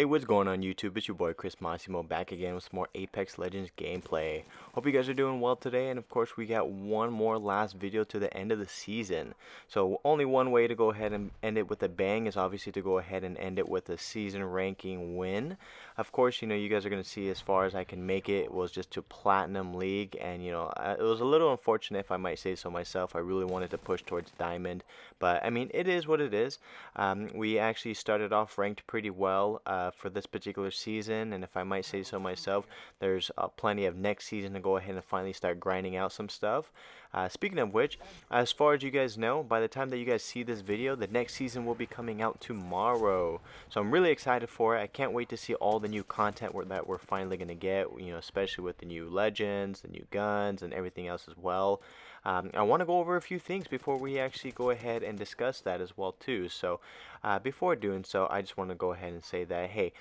Hey, what's going on YouTube? It's your boy Chris Massimo back again with some more Apex Legends gameplay. Hope you guys are doing well today, and of course we got one more last video to the end of the season. So only one way to go ahead and end it with a bang is obviously to go ahead and end it with a season ranking win. Of course, you guys are going to see as far as I can make it was just to Platinum League, and it was a little unfortunate if I might say so myself. I really wanted to push towards Diamond, but I mean it is what it is. We actually started off ranked pretty well for this particular season, and if I might say so myself, there's plenty of next season to go ahead and finally start grinding out some stuff. Speaking of which, as far as you guys know, by the time that you guys see this video, the next season will be coming out tomorrow. So I'm really excited for it. I can't wait to see all the new content that we're finally going to get, especially with the new legends, the new guns, and everything else as well. I want to go over a few things before we actually go ahead and discuss that as well too. So before doing so, I just want to go ahead and say that, hey,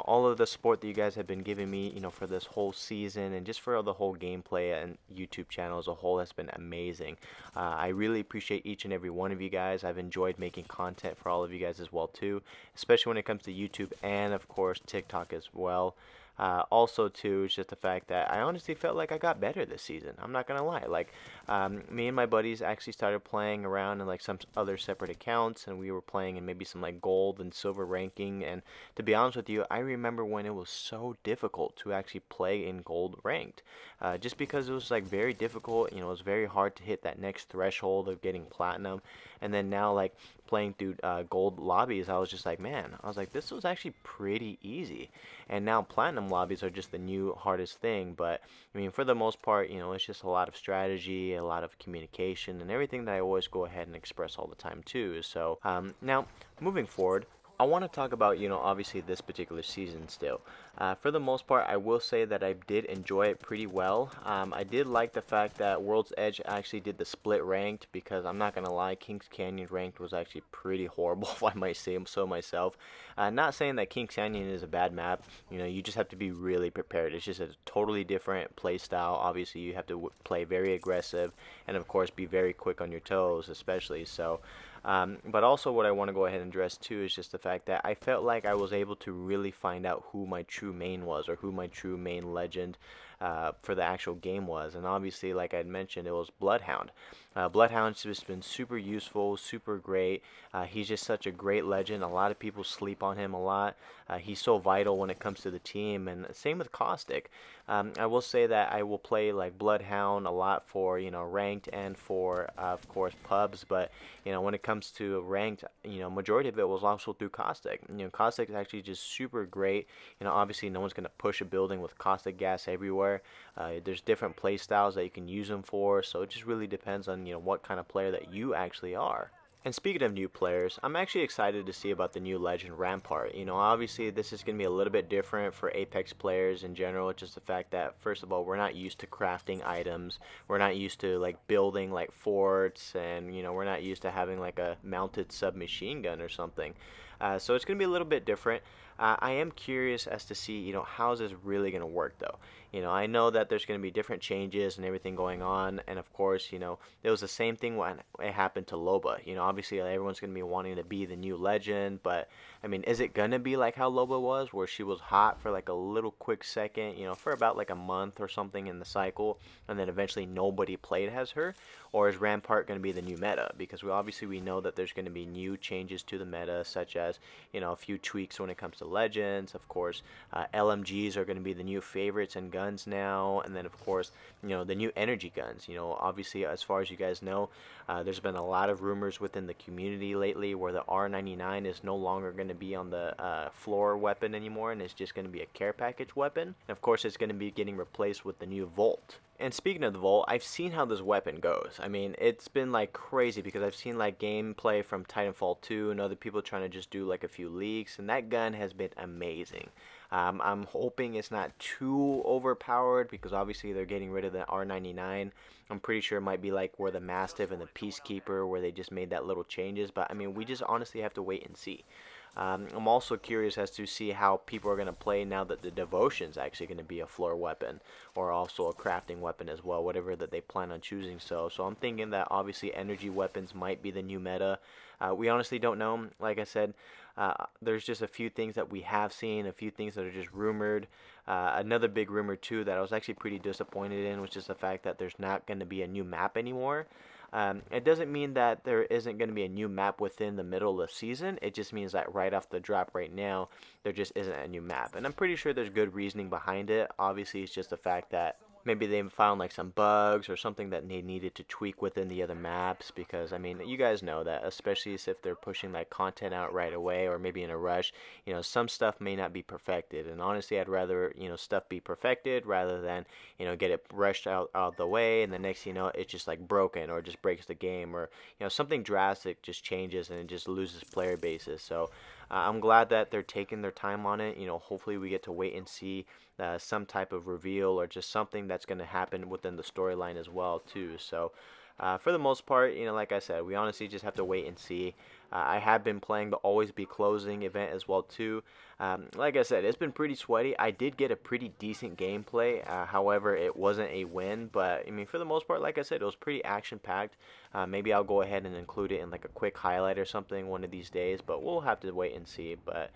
all of the support that you guys have been giving me, for this whole season and just for the whole gameplay and YouTube channel as a whole has been amazing. I really appreciate each and every one of you guys. I've enjoyed making content for all of you guys as well too, especially when it comes to YouTube and of course TikTok as well. Also too, it's just the fact that I honestly felt like I got better this season. I'm not gonna lie. Like, me and my buddies actually started playing around in like some other separate accounts, and we were playing in maybe some like gold and silver ranking. And to be honest with you, I remember when it was so difficult to actually play in gold ranked, just because it was like very difficult. It was very hard to hit that next threshold of getting platinum. And then now, like playing through gold lobbies, I was just like, man, I was like, this was actually pretty easy. And now platinum lobbies are just the new hardest thing. But I mean, for the most part, it's just a lot of strategy, a lot of communication, and everything that I always go ahead and express all the time too. So now moving forward, I want to talk about, obviously this particular season still. For the most part, I will say that I did enjoy it pretty well. I did like the fact that World's Edge actually did the split ranked, because I'm not going to lie, Kings Canyon ranked was actually pretty horrible, if I might say so myself. Not saying that Kings Canyon is a bad map. You just have to be really prepared. It's just a totally different play style. Obviously, you have to play very aggressive and, of course, be very quick on your toes, especially. So, but also what I want to go ahead and address too is just the fact that I felt like I was able to really find out who my true main was, or who my true main legend for the actual game was. And obviously, like I had mentioned, it was Bloodhound. Bloodhound's just been super useful, super great. He's just such a great legend. A lot of people sleep on him a lot. He's so vital when it comes to the team, and same with Caustic. I will say that I will play like Bloodhound a lot for ranked and for of course pubs, but when it comes to ranked, majority of it was also through Caustic. Caustic is actually just super great. Obviously no one's gonna push a building with Caustic gas everywhere. There's different play styles that you can use them for, so it just really depends on what kind of player that you actually are. And speaking of new players, I'm actually excited to see about the new legend Rampart. Obviously this is going to be a little bit different for Apex players in general. Just the fact that, first of all, we're not used to crafting items. We're not used to like building like forts, and we're not used to having like a mounted submachine gun or something. So it's going to be a little bit different. I am curious as to see, how is this really going to work though. I know that there's going to be different changes and everything going on, and of course, it was the same thing when it happened to Loba. Obviously everyone's going to be wanting to be the new legend, but I mean, is it going to be like how Loba was, where she was hot for like a little quick second, for about like a month or something in the cycle, and then eventually nobody played as her? Or is Rampart going to be the new meta? Because we know that there's going to be new changes to the meta, such as a few tweaks when it comes to legends. Of course, LMGs are going to be the new favorites and guns now, and then of course the new energy guns. Obviously, as far as you guys know, there's been a lot of rumors within the community lately where the R99 is no longer going to be on the floor weapon anymore, and it's just going to be a care package weapon. And of course, it's going to be getting replaced with the new Volt. And speaking of the Volt, I've seen how this weapon goes. I mean, it's been like crazy, because I've seen like gameplay from Titanfall 2 and other people trying to just do like a few leaks, and that gun has been amazing. I'm hoping it's not too overpowered, because obviously they're getting rid of the R99. I'm pretty sure it might be like where the Mastiff and the Peacekeeper, where they just made that little changes, but I mean, we just honestly have to wait and see. I'm also curious as to see how people are going to play now that the Devotion is actually going to be a floor weapon, or also a crafting weapon as well, whatever that they plan on choosing. So I'm thinking that obviously energy weapons might be the new meta. We honestly don't know. Like I said, There's just a few things that we have seen, a few things that are just rumored. Another big rumor too that I was actually pretty disappointed in was just the fact that there's not going to be a new map anymore. It doesn't mean that there isn't going to be a new map within the middle of the season. It just means that right off the drop right now, there just isn't a new map. And I'm pretty sure there's good reasoning behind it. Obviously, it's just the fact that maybe they found like some bugs or something that they needed to tweak within the other maps, because I mean, you guys know that, especially if they're pushing like content out right away or maybe in a rush, some stuff may not be perfected. And honestly, I'd rather stuff be perfected rather than get it rushed out the way, and the next it's just like broken or just breaks the game, or something drastic just changes and it just loses player bases. So I'm glad that they're taking their time on it. Hopefully we get to wait and see some type of reveal or just something that's going to happen within the storyline as well too. So for the most part, like I said, we honestly just have to wait and see. I have been playing the Always Be Closing event as well too. Like I said, it's been pretty sweaty. I did get a pretty decent gameplay. However, it wasn't a win, but I mean, for the most part, like I said, it was pretty action-packed. Maybe I'll go ahead and include it in like a quick highlight or something one of these days, but we'll have to wait and see. But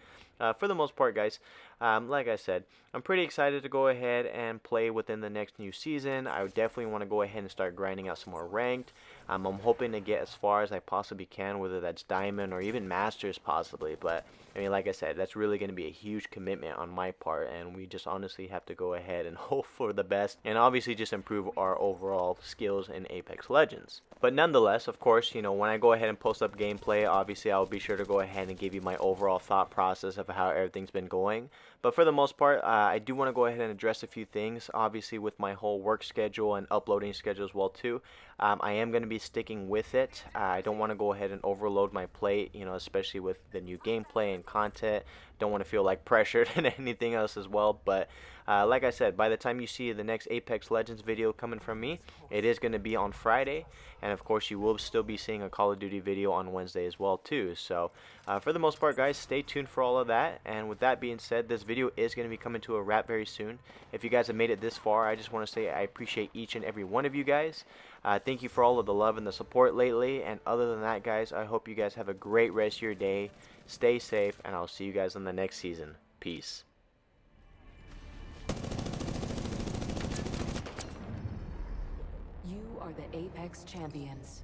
for the most part, guys, like I said, I'm pretty excited to go ahead and play within the next new season. I would definitely want to go ahead and start grinding out some more ranked. I'm hoping to get as far as I possibly can, whether that's Diamond or even Masters possibly. But I mean, like I said, that's really going to be a huge commitment on my part, and we just honestly have to go ahead and hope for the best, and obviously just improve our overall skills in Apex Legends. But nonetheless, of course, when I go ahead and post up gameplay, obviously I'll be sure to go ahead and give you my overall thought process of how everything's been going. But for the most part, I do want to go ahead and address a few things. Obviously, with my whole work schedule and uploading schedule as well too, I am going to be sticking with it. I don't want to go ahead and overload my plate, especially with the new gameplay and content. Don't want to feel like pressured and anything else as well. But like I said, by the time you see the next Apex Legends video coming from me, it is going to be on Friday. And of course, you will still be seeing a Call of Duty video on Wednesday as well too. So for the most part, guys, stay tuned for all of that. And with that being said, this video is going to be coming to a wrap very soon. If you guys have made it this far, I just want to say I appreciate each and every one of you guys. Thank you for all of the love and the support lately. And other than that, guys, I hope you guys have a great rest of your day. Stay safe, and I'll see you guys in the next season. Peace. You are the Apex Champions.